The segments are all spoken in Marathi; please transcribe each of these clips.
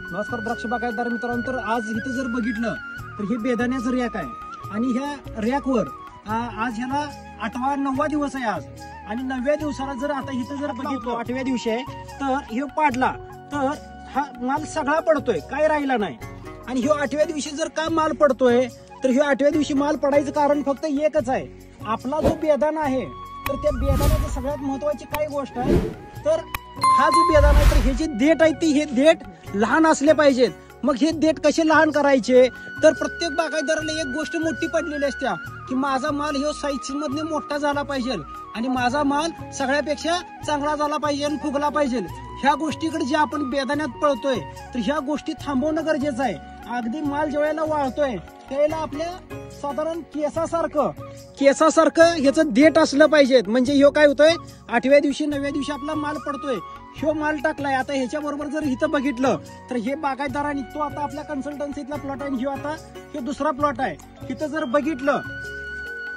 नमस्कार द्राक्ष बागायतदार मित्रांनो, तर आज इथं जर बघितलं तर हे बेदाण्याचं रॅक आहे आणि ह्या रॅकवर आज ह्याला 8वा 9वा दिवस आहे आज. आणि 9व्या दिवसाला जर आता इथं जर बघितलं 8व्या दिवशी आहे तर हे पाडला तर हा माल सगळा पडतोय, काय राहिला नाही. आणि ह्यो 8व्या दिवशी जर का माल पडतोय तर ह्यो 8व्या दिवशी माल पडायचं कारण फक्त एकच आहे, आपला जो बेदाणा आहे तर त्या बेदाण्याची सगळ्यात महत्वाची काय गोष्ट आहे तर हा जो बेदाणा आहे तर हे जे देठ आहे ती हे देठ लहान असले पाहिजेत. मग हे देठ कसे लहान करायचे तर प्रत्येक बागायतदाराला एक गोष्ट मोठी पडलेली असते की माझा माल ह्यो साईज मधने मोठा झाला पाहिजे आणि माझा माल सगळ्यापेक्षा चांगला झाला पाहिजे आणि फुगला पाहिजे. ह्या गोष्टीकडे जे आपण बेदाण्यात पळतोय तर ह्या गोष्टी थांबवणं गरजेचं आहे. अगदी माल ज्यावेळेला वाळतोय त्यावेळेला आपल्या साधारण केसासारखं ह्याचं देठ असलं पाहिजे. म्हणजे ह्यो काय होतोय 8व्या दिवशी 9व्या दिवशी आपला माल पडतोय, ह्यो माल टाकलाय. आता ह्याच्या बरोबर जर इथं बघितलं तर हे बागायतदारांनी तो आता आपल्या कन्सल्टन्सीतला प्लॉट आहे, ह्यो आता हे दुसरा प्लॉट आहे. इथं जर बघितलं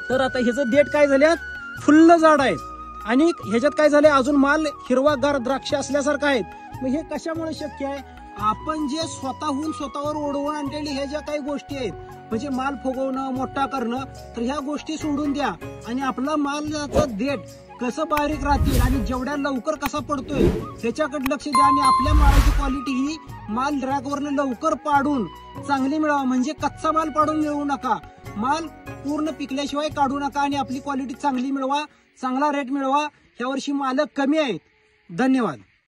तर आता ह्याचं देठ काय झाल्यात फुल्ल जाड आहेत आणि ह्याच्यात काय झालंय अजून माल हिरवागार द्राक्ष असल्यासारखं आहेत. मग हे कशामुळे शक्य आहे? आपण जे स्वतःवर ओढवून आणलेली ह्या ज्या काही गोष्टी आहेत म्हणजे माल फुगवणं मोठा करणं तर ह्या गोष्टी सोडून द्या आणि आपला मालाचं देठ कसं बारीक राहतील आणि जेवढ्या लवकर कसा पडतोय ह्याच्याकडे लक्ष द्या. आणि आपल्या मालाची क्वालिटी ही माल रॅकवरनं लवकर पाडून चांगली मिळवा, म्हणजे कच्चा माल पाडून मिळवू नका, माल पूर्ण पिकल्याशिवाय काढू नका आणि आपली क्वालिटी चांगली मिळवा, चांगला रेट मिळवा. ह्या वर्षी मालक कमी आहेत. धन्यवाद.